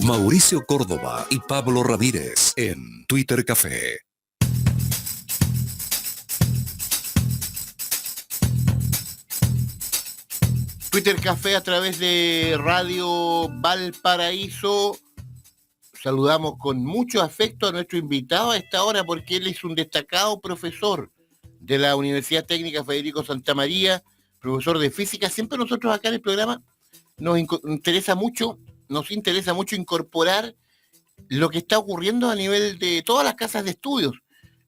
Mauricio Córdoba y Pablo Ramírez en Twitter Café. Twitter Café a través de Radio Valparaíso. Saludamos con mucho afecto a nuestro invitado a esta hora porque él es un destacado profesor de la Universidad Técnica Federico Santa María, profesor de física. Siempre nosotros acá en el programa nos interesa mucho incorporar lo que está ocurriendo a nivel de todas las casas de estudios.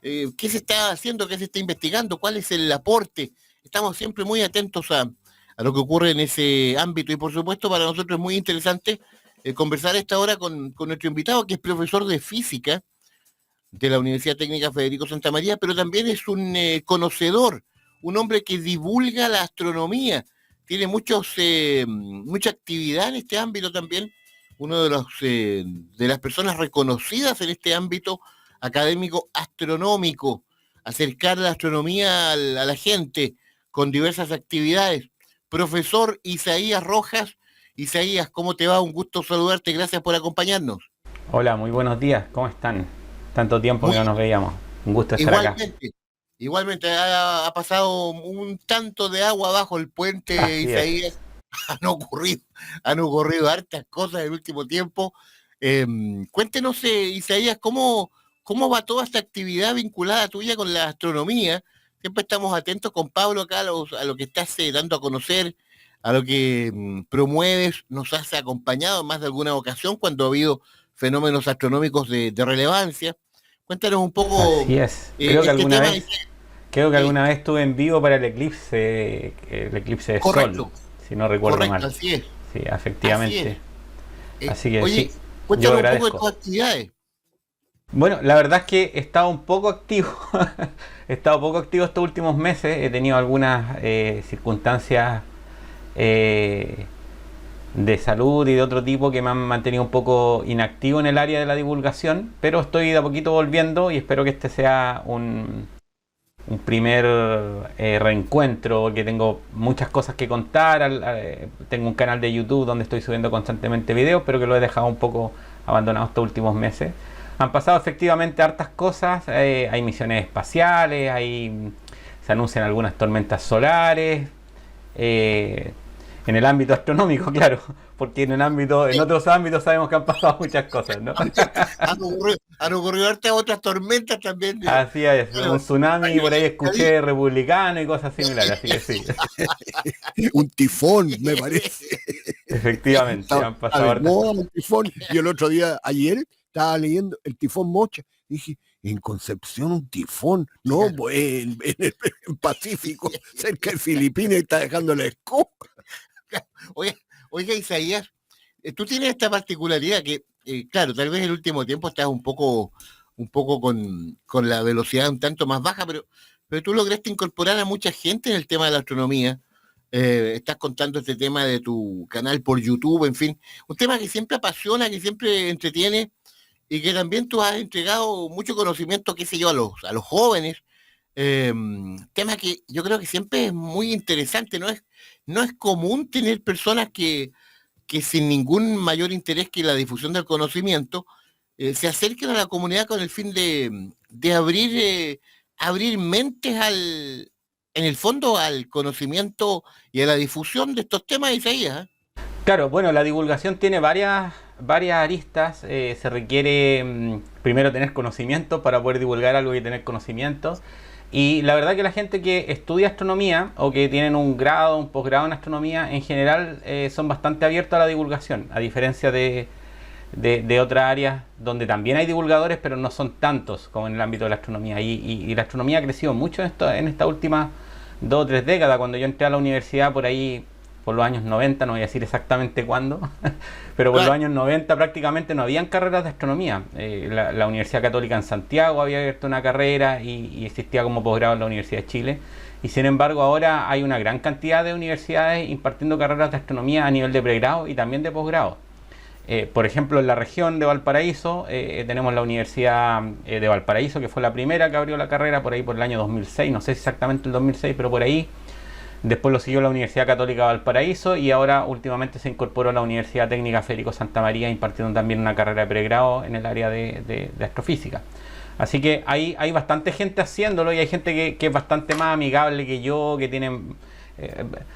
¿Qué se está haciendo? ¿Qué se está investigando? ¿Cuál es el aporte? Estamos siempre muy atentos a lo que ocurre en ese ámbito y por supuesto para nosotros es muy interesante conversar a esta hora con nuestro invitado que es profesor de física de la Universidad Técnica Federico Santa María, pero también es un conocedor, un hombre que divulga la astronomía, tiene mucha actividad en este ámbito también, uno de las personas reconocidas en este ámbito académico astronómico, acercar la astronomía a la gente con diversas actividades. Profesor Isaías Rojas. Isaías, ¿cómo te va? Un gusto saludarte, gracias por acompañarnos. Hola, muy buenos días, ¿cómo están? Tanto tiempo que no nos veíamos, un gusto estar acá. Igualmente, ha pasado un tanto de agua bajo el puente, así Isaías. Han ocurrido hartas cosas en el último tiempo. Cuéntenos, Isaías, ¿cómo va toda esta actividad vinculada tuya con la astronomía? Siempre estamos atentos con Pablo acá a lo que estás dando a conocer, a lo que promueves, nos has acompañado en más de alguna ocasión cuando ha habido fenómenos astronómicos de relevancia. Cuéntanos un poco. Así es. Creo que alguna vez estuve en vivo para el eclipse de Correcto. Sol, si no recuerdo mal. Así es. Sí, efectivamente. Así que oye, sí, cuéntanos yo un agradezco. poco de tus actividades. Bueno, la verdad es que he estado un poco activo. He estado poco activo estos últimos meses. He tenido algunas circunstancias de salud y de otro tipo que me han mantenido un poco inactivo en el área de la divulgación, pero estoy de a poquito volviendo y espero que este sea un primer reencuentro, porque tengo muchas cosas que contar. Tengo un canal de YouTube donde estoy subiendo constantemente videos, pero que lo he dejado un poco abandonado estos últimos meses. Han pasado efectivamente hartas cosas, hay misiones espaciales, se anuncian algunas tormentas solares, en el ámbito astronómico, claro, porque en otros ámbitos sabemos que han pasado muchas cosas, ¿no? Han ocurrido hartas otras tormentas también. Así es, un tsunami, por ahí escuché republicano y cosas similares, así que sí. Un tifón, me parece. Efectivamente, han pasado hartas cosas. Un tifón. Y el otro día, ayer, estaba leyendo el tifón Mocha. Dije, en Concepción un tifón. No, pues en el Pacífico, cerca de Filipinas, está dejando la escoba. Oiga, Isaías, tú tienes esta particularidad que, claro, tal vez el último tiempo estás un poco con la velocidad un tanto más baja, pero tú lograste incorporar a mucha gente en el tema de la astronomía. Estás contando este tema de tu canal por YouTube, en fin, un tema que siempre apasiona, que siempre entretiene y que también tú has entregado mucho conocimiento, qué sé yo, a los jóvenes. Tema que yo creo que siempre es muy interesante, no es común tener personas que sin ningún mayor interés que la difusión del conocimiento se acerquen a la comunidad con el fin de abrir mentes en el fondo al conocimiento y a la difusión de estos temas, Isaías. Claro, bueno, la divulgación tiene varias aristas. Se requiere primero tener conocimiento para poder divulgar algo y tener conocimiento. Y la verdad que la gente que estudia astronomía o que tienen un grado, un posgrado en astronomía, en general son bastante abiertos a la divulgación, a diferencia de otras áreas donde también hay divulgadores, pero no son tantos como en el ámbito de la astronomía. Y la astronomía ha crecido mucho en estas últimas 2 o 3 décadas. Cuando yo entré a la universidad por ahí, por los años 90, no voy a decir exactamente cuándo, pero por los años 90 prácticamente no habían carreras de astronomía. La Universidad Católica en Santiago había abierto una carrera y existía como posgrado en la Universidad de Chile. Y sin embargo ahora hay una gran cantidad de universidades impartiendo carreras de astronomía a nivel de pregrado y también de posgrado. Por ejemplo, en la región de Valparaíso tenemos la Universidad de Valparaíso, que fue la primera que abrió la carrera por ahí por el año 2006, no sé exactamente el 2006, pero por ahí. Después lo siguió la Universidad Católica de Valparaíso y ahora últimamente se incorporó a la Universidad Técnica Federico Santa María, impartiendo también una carrera de pregrado en el área de astrofísica. Así que hay bastante gente haciéndolo y hay gente que es bastante más amigable que yo, que tienen...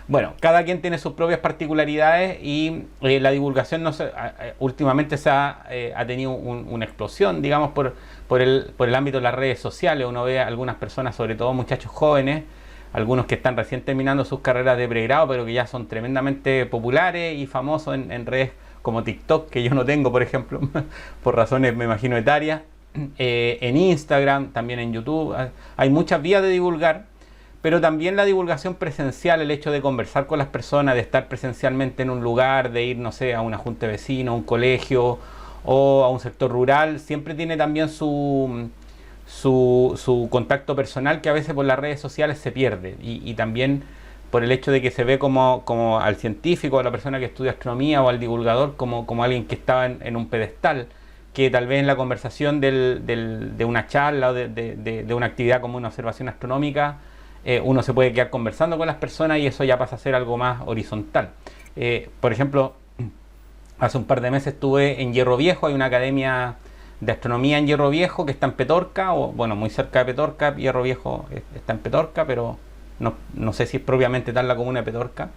bueno, cada quien tiene sus propias particularidades y la divulgación últimamente ha tenido una explosión, digamos, por el ámbito de las redes sociales. Uno ve a algunas personas, sobre todo muchachos jóvenes, algunos que están recién terminando sus carreras de pregrado, pero que ya son tremendamente populares y famosos en redes como TikTok, que yo no tengo, por ejemplo, por razones, me imagino, etarias. En Instagram, también en YouTube. Hay muchas vías de divulgar, pero también la divulgación presencial, el hecho de conversar con las personas, de estar presencialmente en un lugar, de ir, no sé, a una junta de vecinos, a un colegio o a un sector rural, siempre tiene también su contacto personal, que a veces por las redes sociales se pierde, y también por el hecho de que se ve como al científico, a la persona que estudia astronomía o al divulgador como alguien que estaba en un pedestal, que tal vez en la conversación de una charla o de una actividad como una observación astronómica, uno se puede quedar conversando con las personas y eso ya pasa a ser algo más horizontal. Por ejemplo, hace un par de meses estuve en Hierro Viejo, hay una academia de astronomía en Hierro Viejo que está en Petorca, o bueno, muy cerca de Petorca. Hierro Viejo está en Petorca, pero no sé si es propiamente tal la comuna de Petorca.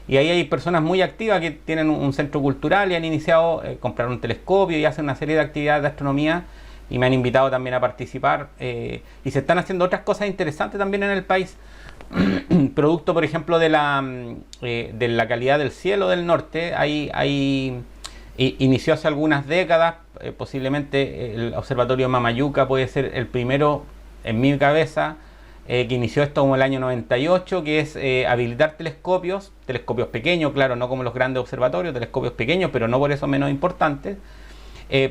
Y ahí hay personas muy activas que tienen un centro cultural y han iniciado, compraron un telescopio y hacen una serie de actividades de astronomía y me han invitado también a participar. Y se están haciendo otras cosas interesantes también en el país. Producto, por ejemplo, de la calidad del cielo del norte. Inició hace algunas décadas, posiblemente el observatorio Mamayuca puede ser el primero en mi cabeza, que inició esto como el año 98, que es habilitar telescopios pequeños, claro, no como los grandes observatorios, telescopios pequeños, pero no por eso menos importantes,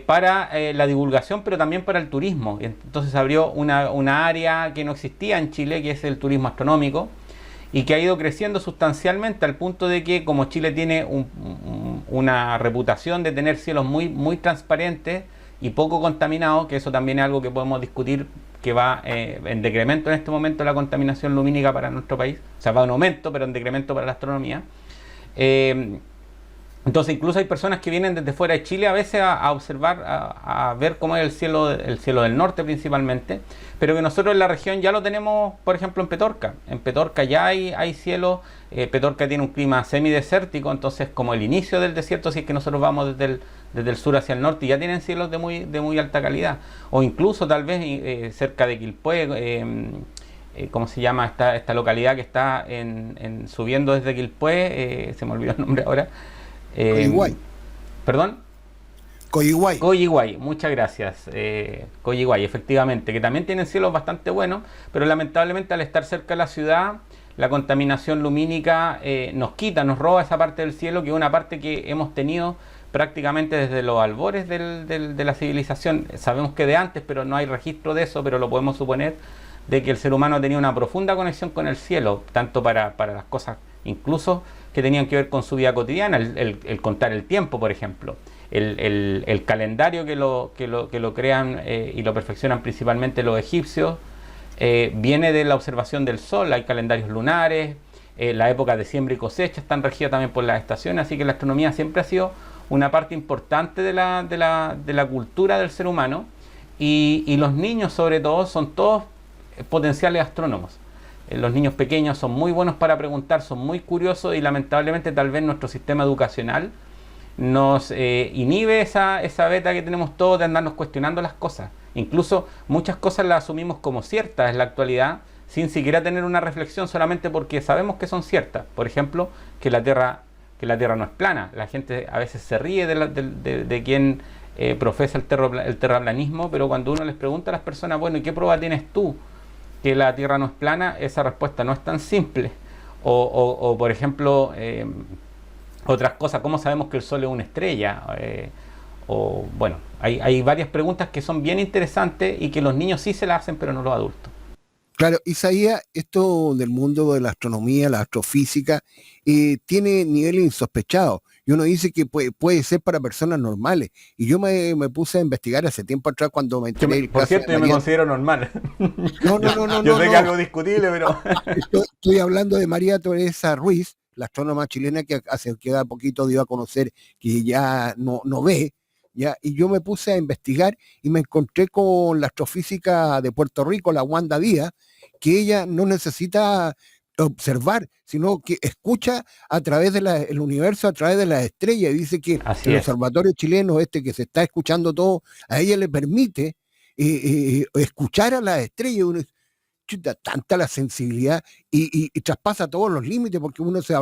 para la divulgación, pero también para el turismo. Entonces abrió una área que no existía en Chile, que es el turismo astronómico, y que ha ido creciendo sustancialmente al punto de que, como Chile tiene una reputación de tener cielos muy, muy transparentes y poco contaminados, que eso también es algo que podemos discutir, que va en decremento en este momento la contaminación lumínica para nuestro país, o sea, va en aumento, pero en decremento para la astronomía. Entonces incluso hay personas que vienen desde fuera de Chile a veces a observar, a ver cómo es el cielo del norte principalmente, pero que nosotros en la región ya lo tenemos, por ejemplo, en Petorca. En Petorca ya hay cielo. Petorca tiene un clima semidesértico, entonces como el inicio del desierto, si es que nosotros vamos desde el sur hacia el norte, ya tienen cielos de muy alta calidad. O incluso tal vez cerca de Quilpué, ¿cómo se llama esta localidad que está subiendo desde Quilpué? Se me olvidó el nombre ahora. Coyhaique. ¿Perdón? Coyhaique, muchas gracias. Coyhaique, efectivamente, que también tienen cielos bastante buenos, pero lamentablemente al estar cerca de la ciudad, la contaminación lumínica nos roba esa parte del cielo, que es una parte que hemos tenido prácticamente desde los albores de la civilización. Sabemos que de antes, pero no hay registro de eso, pero lo podemos suponer, de que el ser humano tenía una profunda conexión con el cielo, tanto para las cosas incluso que tenían que ver con su vida cotidiana, el contar el tiempo, por ejemplo, el calendario que lo crean y lo perfeccionan principalmente los egipcios, viene de la observación del sol. Hay calendarios lunares, la época de siembra y cosecha están regidas también por las estaciones, así que la astronomía siempre ha sido una parte importante de la cultura del ser humano, y los niños sobre todo son todos potenciales astrónomos. Los niños pequeños son muy buenos para preguntar, son muy curiosos, y lamentablemente tal vez nuestro sistema educacional nos inhibe esa beta que tenemos todos de andarnos cuestionando las cosas. Incluso muchas cosas las asumimos como ciertas en la actualidad, sin siquiera tener una reflexión, solamente porque sabemos que son ciertas. Por ejemplo, que la Tierra no es plana. La gente a veces se ríe de quien profesa el terraplanismo, pero cuando uno les pregunta a las personas, bueno, ¿y qué prueba tienes tú que la Tierra no es plana? Esa respuesta no es tan simple. O por ejemplo, otras cosas, ¿cómo sabemos que el Sol es una estrella? Bueno, hay varias preguntas que son bien interesantes y que los niños sí se las hacen, pero no los adultos. Claro, Isaías, esto del mundo de la astronomía, la astrofísica, tiene niveles insospechados. y uno dice que puede ser para personas normales. Y yo me puse a investigar hace tiempo atrás cuando me enteré del Por caso cierto, de yo me María. considero normal. No, Yo sé que es algo discutible, pero... Estoy hablando de María Teresa Ruiz, la astrónoma chilena que hace queda poquito dio a conocer que ya no ve, ¿ya? Y yo me puse a investigar y me encontré con la astrofísica de Puerto Rico, la Wanda Díaz, que ella no necesita observar, sino que escucha a través del universo, a través de las estrellas, y dice que Así el es. observatorio chileno, que se está escuchando todo, a ella le permite escuchar a las estrellas. Uno dice, chuta, tanta la sensibilidad y traspasa todos los límites, porque uno se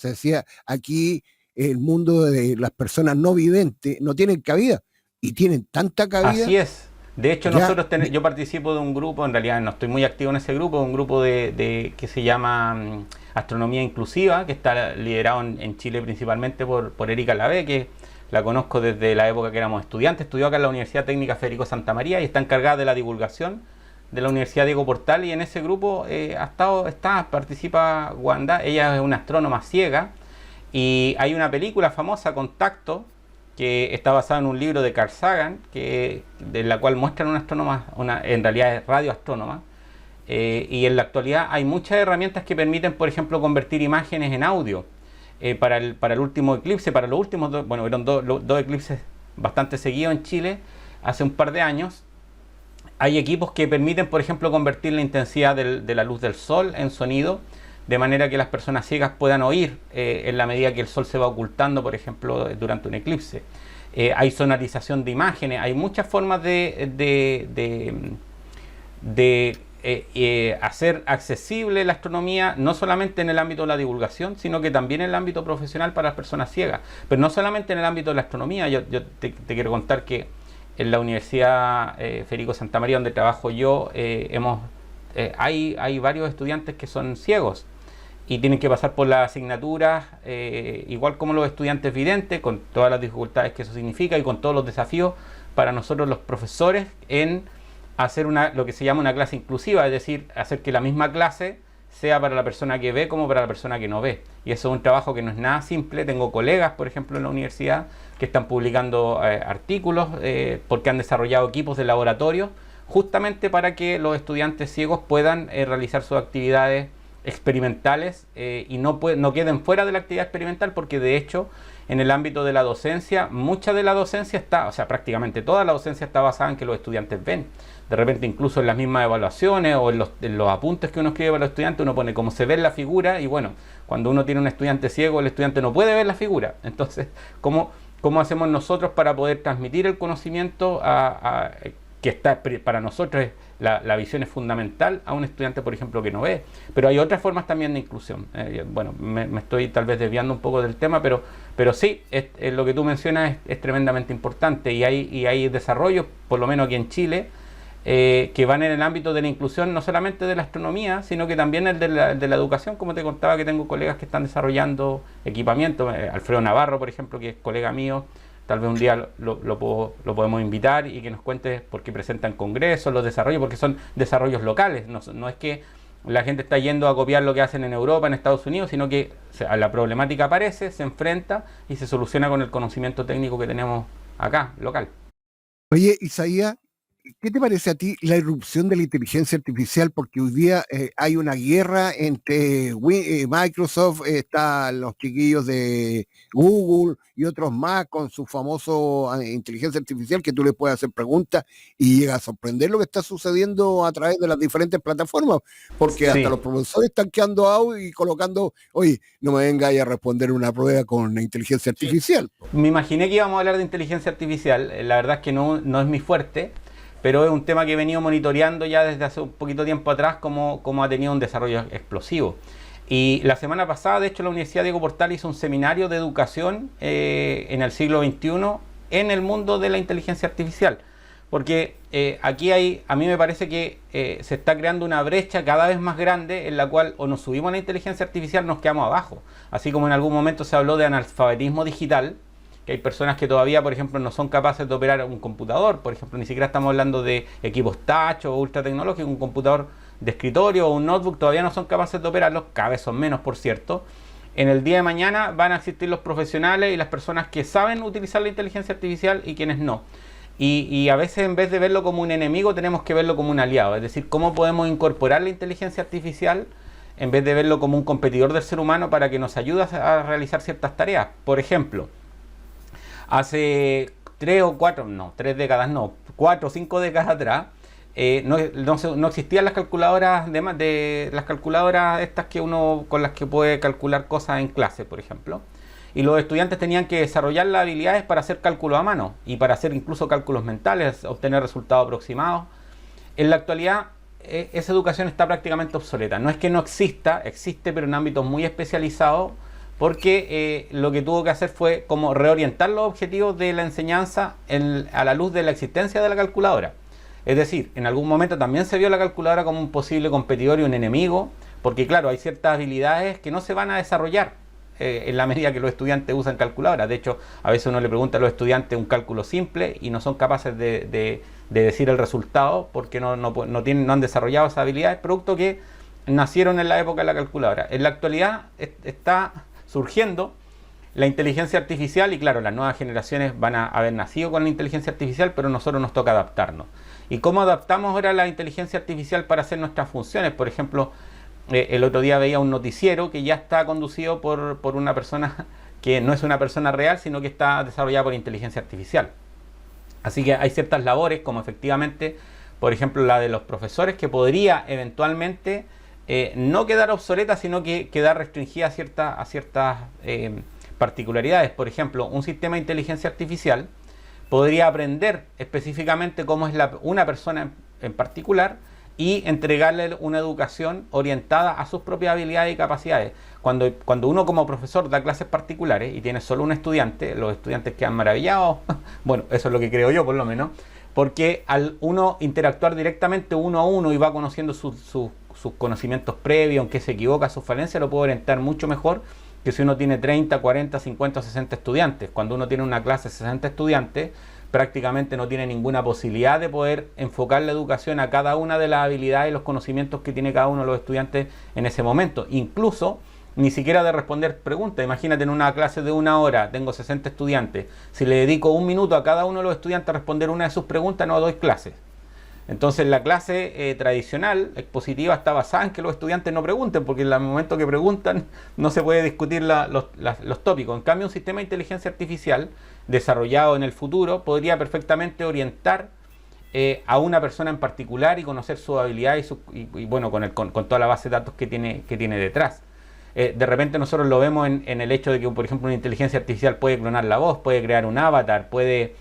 decía, aquí el mundo de las personas no videntes no tienen cabida, y tienen tanta cabida. Así es. De hecho, Ya, yo participo de un grupo, en realidad no estoy muy activo en ese grupo, un grupo que se llama Astronomía Inclusiva, que está liderado en Chile principalmente por Erika Lavé, que la conozco desde la época que éramos estudiantes, estudió acá en la Universidad Técnica Federico Santa María y está encargada de la divulgación de la Universidad Diego Portal, y en ese grupo participa Wanda. Ella es una astrónoma ciega, y hay una película famosa, Contacto, que está basada en un libro de Carl Sagan, de la cual muestran una astrónoma, en realidad es radioastrónoma, y en la actualidad hay muchas herramientas que permiten, por ejemplo, convertir imágenes en audio. Para el último eclipse, para los últimos dos, bueno, fueron dos eclipses bastante seguidos en Chile, hace un par de años. Hay equipos que permiten, por ejemplo, convertir la intensidad de la luz del sol en sonido, de manera que las personas ciegas puedan oír en la medida que el sol se va ocultando, por ejemplo, durante un eclipse. Hay sonorización de imágenes, hay muchas formas de hacer accesible la astronomía, no solamente en el ámbito de la divulgación, sino que también en el ámbito profesional para las personas ciegas. Pero no solamente en el ámbito de la astronomía. Yo te quiero contar que en la Universidad Federico Santa María, donde trabajo yo, hay varios estudiantes que son ciegos y tienen que pasar por las asignaturas, igual como los estudiantes videntes, con todas las dificultades que eso significa y con todos los desafíos para nosotros los profesores en hacer lo que se llama una clase inclusiva, es decir, hacer que la misma clase sea para la persona que ve como para la persona que no ve. Y eso es un trabajo que no es nada simple. Tengo colegas, por ejemplo, en la universidad que están publicando artículos porque han desarrollado equipos de laboratorio justamente para que los estudiantes ciegos puedan realizar sus actividades experimentales y no queden fuera de la actividad experimental, porque de hecho en el ámbito de la docencia, mucha de la docencia prácticamente toda la docencia está basada en que los estudiantes ven. De repente incluso en las mismas evaluaciones o en los apuntes que uno escribe para los estudiantes, uno pone cómo se ve la figura, y bueno, cuando uno tiene un estudiante ciego, el estudiante no puede ver la figura. Entonces, ¿cómo hacemos nosotros para poder transmitir el conocimiento para nosotros la visión es fundamental a un estudiante, por ejemplo, que no ve? Pero hay otras formas también de inclusión. Bueno, me estoy tal vez desviando un poco del tema, pero sí, lo que tú mencionas es tremendamente importante, y hay desarrollos, por lo menos aquí en Chile, que van en el ámbito de la inclusión, no solamente de la astronomía, sino que también el de la educación. Como te contaba, que tengo colegas que están desarrollando equipamiento. Alfredo Navarro, por ejemplo, que es colega mío, tal vez un día lo podemos invitar y que nos cuente por qué presentan congresos, los desarrollos, porque son desarrollos locales. No es que la gente está yendo a copiar lo que hacen en Europa, en Estados Unidos, sino que la problemática aparece, se enfrenta y se soluciona con el conocimiento técnico que tenemos acá, local. Oye, Isaías, ¿qué te parece a ti la irrupción de la inteligencia artificial? Porque hoy día hay una guerra entre Microsoft, están los chiquillos de Google y otros más con su famoso inteligencia artificial, que tú le puedes hacer preguntas y llega a sorprender lo que está sucediendo a través de las diferentes plataformas, porque hasta los profesores están quedando out y colocando, oye, no me vengáis a responder una prueba con inteligencia artificial. Me imaginé que íbamos a hablar de inteligencia artificial. La verdad es que no es mi fuerte, pero es un tema que he venido monitoreando ya desde hace un poquito tiempo atrás, como ha tenido un desarrollo explosivo. Y la semana pasada, de hecho, la Universidad Diego Portal hizo un seminario de educación en el siglo XXI en el mundo de la inteligencia artificial. Porque aquí a mí me parece que se está creando una brecha cada vez más grande, en la cual o nos subimos a la inteligencia artificial o nos quedamos abajo. Así como en algún momento se habló de analfabetismo digital, que hay personas que todavía, por ejemplo, no son capaces de operar un computador. Por ejemplo, ni siquiera estamos hablando de equipos touch o ultra tecnológicos. Un computador de escritorio o un notebook todavía no son capaces de operarlos, cada vez son menos, por cierto. en el día de mañana van a existir los profesionales y las personas que saben utilizar la inteligencia artificial y quienes no. Y a veces, en vez de verlo como un enemigo, tenemos que verlo como un aliado. Es decir, cómo podemos incorporar la inteligencia artificial en vez de verlo como un competidor del ser humano para que nos ayude a realizar ciertas tareas. Por ejemplo, hace 4 o 5 décadas atrás, no existían las calculadoras las calculadoras estas que uno con las que puede calcular cosas en clase, por ejemplo. Y los estudiantes tenían que desarrollar las habilidades para hacer cálculos a mano y para hacer incluso cálculos mentales, obtener resultados aproximados. En la actualidad, esa educación está prácticamente obsoleta. No es que no exista, existe, pero en ámbitos muy especializados, porque lo que tuvo que hacer fue como reorientar los objetivos de la enseñanza a la luz de la existencia de la calculadora. Es decir, en algún momento también se vio la calculadora como un posible competidor y un enemigo, porque claro, hay ciertas habilidades que no se van a desarrollar en la medida que los estudiantes usan calculadoras. De hecho, a veces uno le pregunta a los estudiantes un cálculo simple y no son capaces de decir el resultado porque no han desarrollado esas habilidades, producto que nacieron en la época de la calculadora. En la actualidad está surgiendo la inteligencia artificial y claro, las nuevas generaciones van a haber nacido con la inteligencia artificial, pero a nosotros nos toca adaptarnos. ¿Y cómo adaptamos ahora la inteligencia artificial para hacer nuestras funciones? Por ejemplo, el otro día veía un noticiero que ya está conducido por una persona que no es una persona real, sino que está desarrollada por inteligencia artificial. Así que hay ciertas labores, como efectivamente, por ejemplo, la de los profesores, que podría eventualmente no quedar obsoleta, sino que quedar restringida a ciertas particularidades. Por ejemplo, un sistema de inteligencia artificial podría aprender específicamente cómo es una persona en particular y entregarle una educación orientada a sus propias habilidades y capacidades. Cuando uno como profesor da clases particulares y tiene solo un estudiante, los estudiantes quedan maravillados. Bueno, eso es lo que creo yo por lo menos, porque al uno interactuar directamente uno a uno y va conociendo sus conocimientos previos, en qué se equivoca, sus falencias, lo puede orientar mucho mejor que si uno tiene 30, 40, 50 o 60 estudiantes. Cuando uno tiene una clase de 60 estudiantes, prácticamente no tiene ninguna posibilidad de poder enfocar la educación a cada una de las habilidades y los conocimientos que tiene cada uno de los estudiantes en ese momento. Incluso, ni siquiera de responder preguntas. Imagínate en una clase de 1 hora, tengo 60 estudiantes. Si le dedico 1 minuto a cada uno de los estudiantes a responder una de sus preguntas, no doy clases. Entonces la clase tradicional, expositiva, está basada en que los estudiantes no pregunten, porque en el momento que preguntan no se puede discutir los tópicos. En cambio, un sistema de inteligencia artificial desarrollado en el futuro podría perfectamente orientar a una persona en particular y conocer su habilidad y bueno, con toda la base de datos que tiene detrás. De repente nosotros lo vemos en el hecho de que, por ejemplo, una inteligencia artificial puede clonar la voz, puede crear un avatar, puede...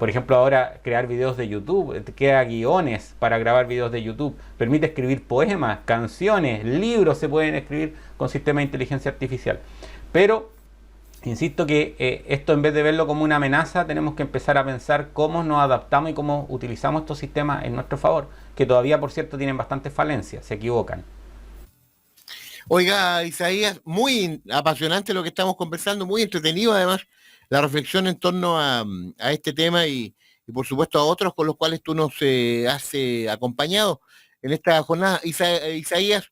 por ejemplo, ahora crear videos de YouTube, crea guiones para grabar videos de YouTube, permite escribir poemas, canciones, libros se pueden escribir con sistema de inteligencia artificial. Pero, insisto que esto, en vez de verlo como una amenaza, tenemos que empezar a pensar cómo nos adaptamos y cómo utilizamos estos sistemas en nuestro favor, que todavía, por cierto, tienen bastantes falencias, se equivocan. Oiga, Isaías, muy apasionante lo que estamos conversando, muy entretenido además la reflexión en torno a este tema y por supuesto a otros con los cuales tú nos has acompañado en esta jornada. Isaías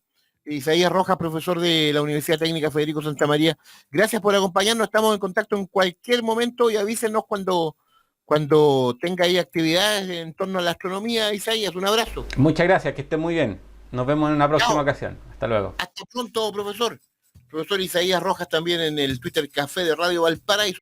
Rojas, profesor de la Universidad Técnica Federico Santa María, gracias por acompañarnos, estamos en contacto en cualquier momento y avísenos cuando tenga ahí actividades en torno a la astronomía. Isaías, un abrazo. Muchas gracias, que estén muy bien. Nos vemos en una próxima ocasión. Hasta luego. Hasta pronto, profesor. Profesor Isaías Rojas también en el Twitter Café de Radio Valparaíso.